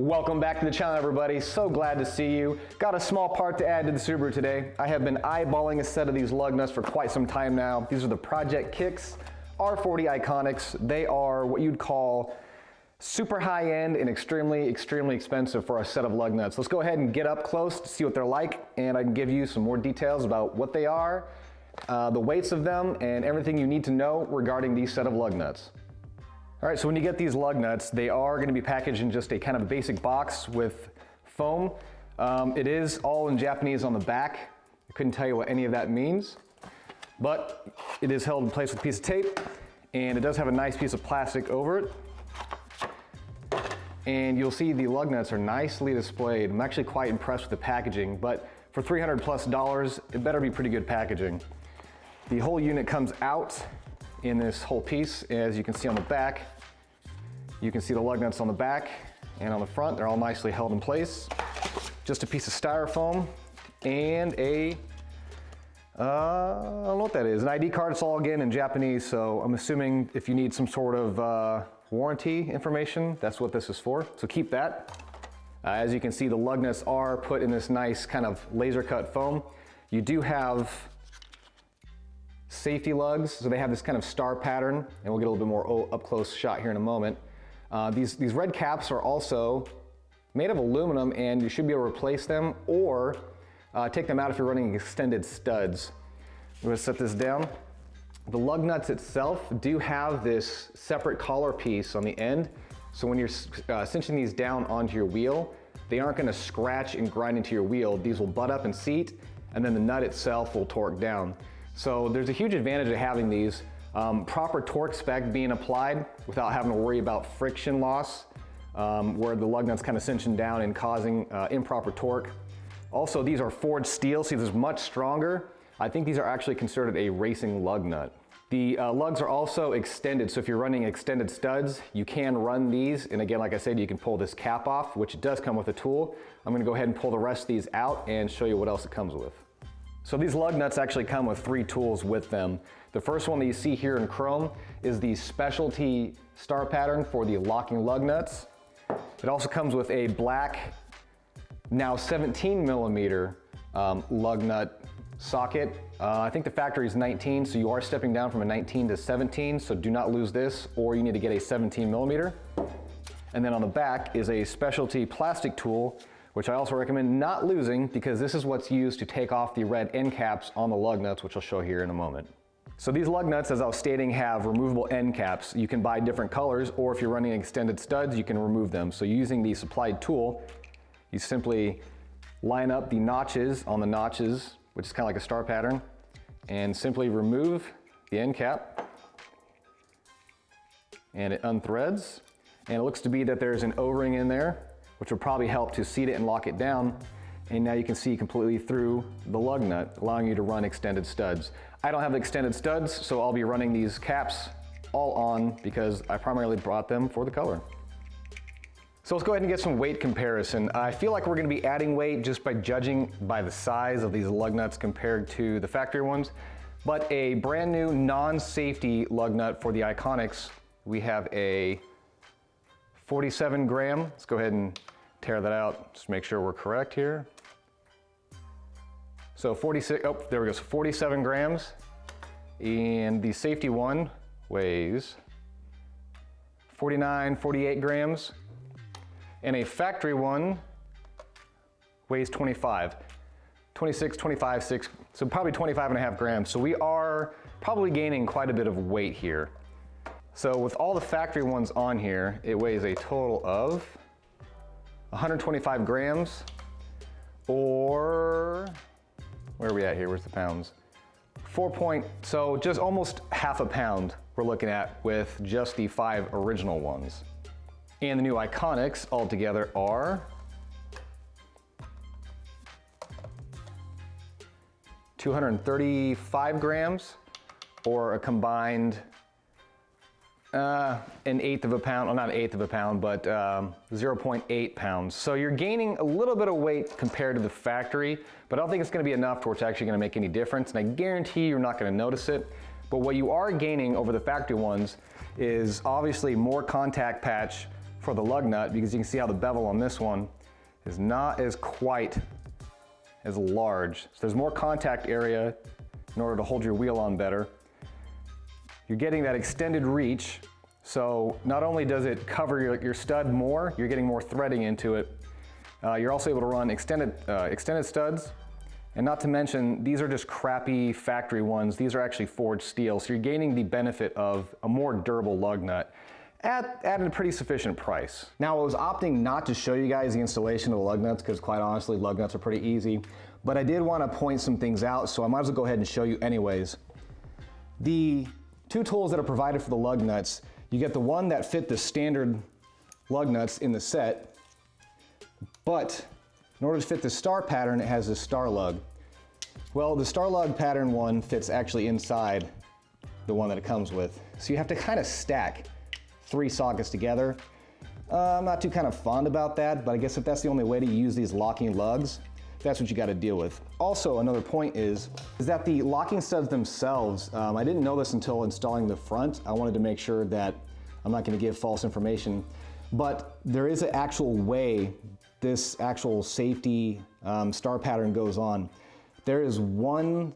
Welcome back to the channel, everybody. So glad to see you. Got a small part to add to the Subaru today. I have been eyeballing a set of these lug nuts for quite some time now. These are the Project Kics R40 Iconix. They are what you'd call super high-end and extremely expensive for a set of lug nuts. Let's go ahead and get up close to see what they're like, and I can give you some more details about what they are, the weights of them, and everything you need to know regarding these set of lug nuts. All right, so when you get these lug nuts, they are going to be packaged in just a kind of basic box with foam. It is all in Japanese on the back. I couldn't tell you what any of that means, but it is held in place with a piece of tape, and it does have a nice piece of plastic over it. And you'll see the lug nuts are nicely displayed. I'm actually quite impressed with the packaging, but for $300+, it better be pretty good packaging. The whole unit comes out in this whole piece. As you can see on the back, you can see the lug nuts on the back and on the front. They're all nicely held in place. Just a piece of styrofoam and I don't know what that is, an ID card. It's all again in Japanese, so I'm assuming if you need some sort of warranty information, that's what this is for, so keep that. As you can see, the lug nuts are put in this nice kind of laser cut foam. You do have safety lugs, so they have this kind of star pattern, and we'll get a little bit more up close shot here in a moment. These red caps are also made of aluminum, and you should be able to replace them or take them out if you're running extended studs. We're gonna set this down. The lug nuts itself do have this separate collar piece on the end, so when you're cinching these down onto your wheel, they aren't gonna scratch and grind into your wheel. These will butt up and seat, and then the nut itself will torque down. So there's a huge advantage of having these. Proper torque spec being applied without having to worry about friction loss, where the lug nuts kind of cinching down and causing improper torque. Also, these are forged steel, so this is much stronger. I think these are actually considered a racing lug nut. The lugs are also extended, so if you're running extended studs, you can run these. And again, like I said, you can pull this cap off, which does come with a tool. I'm gonna go ahead and pull the rest of these out and show you what else it comes with. So these lug nuts actually come with 3 tools with them. The first one that you see here in chrome is the specialty star pattern for the locking lug nuts. It also comes with a black, now 17mm lug nut socket. I think the factory is 19, so you are stepping down from a 19 to 17, so do not lose this, or you need to get a 17mm. And then on the back is a specialty plastic tool, which I also recommend not losing, because this is what's used to take off the red end caps on the lug nuts, which I'll show here in a moment. So these lug nuts, as I was stating, have removable end caps. You can buy different colors, or if you're running extended studs, you can remove them. So using the supplied tool, you simply line up the notches on the notches, which is kind of like a star pattern, and simply remove the end cap, and it unthreads. And it looks to be that there's an O-ring in there, which will probably help to seat it and lock it down. And now you can see completely through the lug nut, allowing you to run extended studs. I don't have extended studs, so I'll be running these caps all on because I primarily bought them for the color. So let's go ahead and get some weight comparison. I feel like we're gonna be adding weight just by judging by the size of these lug nuts compared to the factory ones. But a brand new non-safety lug nut for the Iconix, we have a 47 gram. Let's go ahead and tear that out, just make sure we're correct here. So 46, oh, there we go, so 47 grams. And the safety one weighs 49, 48 grams. And a factory one weighs 25, 26, 25, 6, so probably 25.5 grams. So we are probably gaining quite a bit of weight here. So with all the factory ones on here, it weighs a total of 125 grams, or where are we at here? Where's the pounds? So just almost half a pound we're looking at with just the 5 original ones. And the new Iconix altogether are 235 grams, or a combined an eighth of a pound, well, not an eighth of a pound, but 0.8 pounds. So you're gaining a little bit of weight compared to the factory, but I don't think it's gonna be enough to where it's actually gonna make any difference, and I guarantee you're not gonna notice it. But what you are gaining over the factory ones is obviously more contact patch for the lug nut, because you can see how the bevel on this one is not as quite as large. So there's more contact area in order to hold your wheel on better. You're getting that extended reach, so not only does it cover your stud more, you're getting more threading into it. You're also able to run extended studs, and not to mention, these are just crappy factory ones. These are actually forged steel, so you're gaining the benefit of a more durable lug nut at a pretty sufficient price. Now, I was opting not to show you guys the installation of the lug nuts because quite honestly, lug nuts are pretty easy, but I did want to point some things out, so I might as well go ahead and show you anyways. The two tools that are provided for the lug nuts, you get the one that fit the standard lug nuts in the set, but in order to fit the star pattern, it has this star lug. Well, the star lug pattern one fits actually inside the one that it comes with. So you have to kind of stack 3 sockets together. I'm not too kind of fond about that, but I guess if that's the only way to use these locking lugs, that's what you got to deal with. Also, another point is that the locking studs themselves, I didn't know this until installing the front. I wanted to make sure that I'm not going to give false information, but there is an actual way this actual safety star pattern goes on. There is one,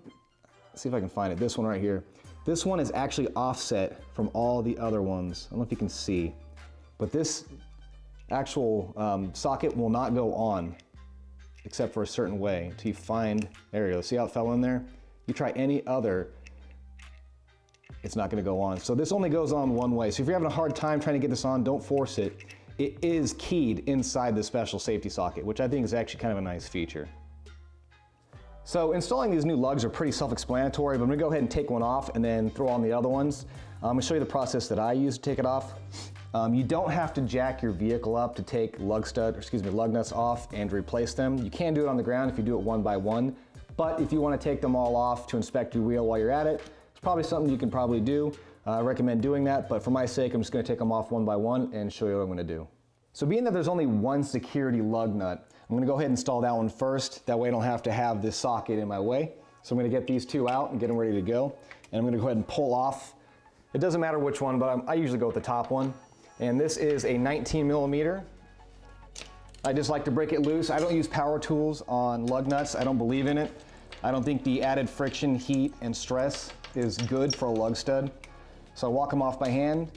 let's see if I can find it, this one right here. This one is actually offset from all the other ones. I don't know if you can see, but this actual socket will not go on except for a certain way until you find, there you go, see how it fell in there? You try any other, it's not gonna go on. So this only goes on one way. So if you're having a hard time trying to get this on, don't force it. It is keyed inside the special safety socket, which I think is actually kind of a nice feature. So installing these new lugs are pretty self-explanatory, but I'm gonna go ahead and take one off and then throw on the other ones. I'm gonna show you the process that I use to take it off. You don't have to jack your vehicle up to take lug nuts off and replace them. You can do it on the ground if you do it one by one, but if you wanna take them all off to inspect your wheel while you're at it, it's probably something you can probably do. I recommend doing that, but for my sake, I'm just gonna take them off one by one and show you what I'm gonna do. So being that there's only one security lug nut, I'm gonna go ahead and install that one first. That way I don't have to have this socket in my way. So I'm gonna get these two out and get them ready to go. And I'm gonna go ahead and pull off. It doesn't matter which one, but I usually go with the top one. And this is a 19 millimeter. I just like to break it loose. I don't use power tools on lug nuts. I don't believe in it. I don't think the added friction, heat, and stress is good for a lug stud. So I walk them off by hand,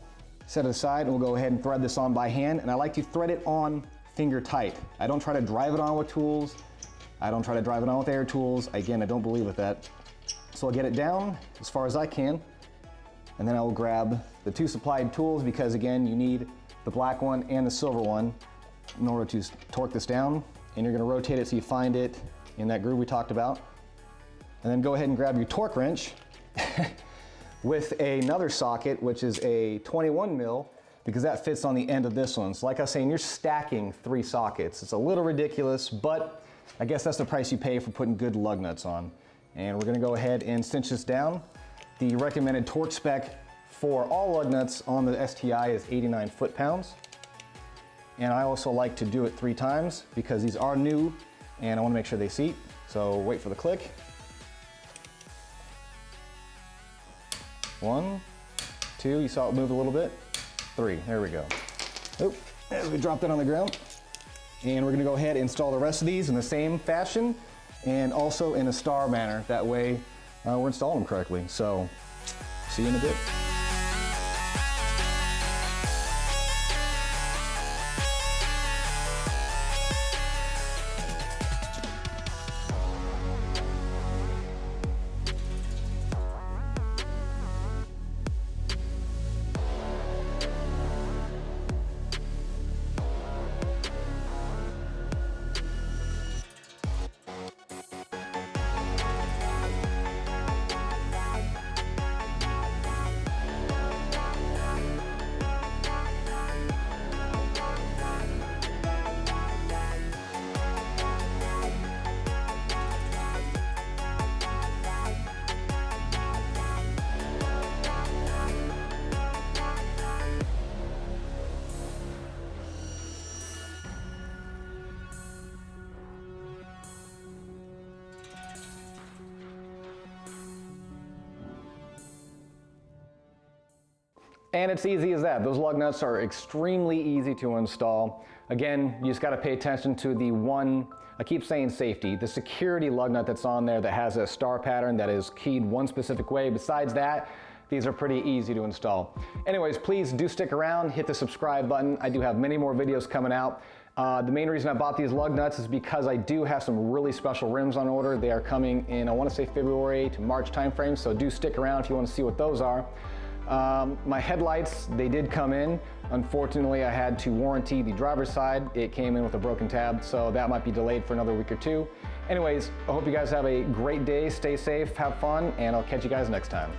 set it aside, and we'll go ahead and thread this on by hand. And I like to thread it on finger tight. I don't try to drive it on with tools. I don't try to drive it on with air tools. Again, I don't believe with that. So I'll get it down as far as I can. And then I will grab the two supplied tools because again, you need the black one and the silver one in order to torque this down. And you're gonna rotate it so you find it in that groove we talked about. And then go ahead and grab your torque wrench with another socket, which is a 21 mil, because that fits on the end of this one. So like I was saying, you're stacking 3 sockets. It's a little ridiculous, but I guess that's the price you pay for putting good lug nuts on. And we're gonna go ahead and cinch this down. The recommended torque spec for all lug nuts on the STI is 89 foot-pounds. And I also like to do it 3 times because these are new and I wanna make sure they seat. So wait for the click. 1, 2, you saw it move a little bit. 3, there we go. Oop, as we drop that on the ground. And we're gonna go ahead and install the rest of these in the same fashion and also in a star manner. That way we're installing them correctly. So see you in a bit. And it's easy as that. Those lug nuts are extremely easy to install. Again, you just gotta pay attention to the one, I keep saying safety, the security lug nut that's on there that has a star pattern that is keyed one specific way. Besides that, these are pretty easy to install. Anyways, please do stick around, hit the subscribe button. I do have many more videos coming out. The main reason I bought these lug nuts is because I do have some really special rims on order. They are coming in, I wanna say February to March timeframe, so do stick around if you wanna see what those are. My headlights, they did come in. Unfortunately, I had to warranty the driver's side. It came in with a broken tab, so that might be delayed for another week or two. Anyways, I hope you guys have a great day, stay safe, have fun, and I'll catch you guys next time.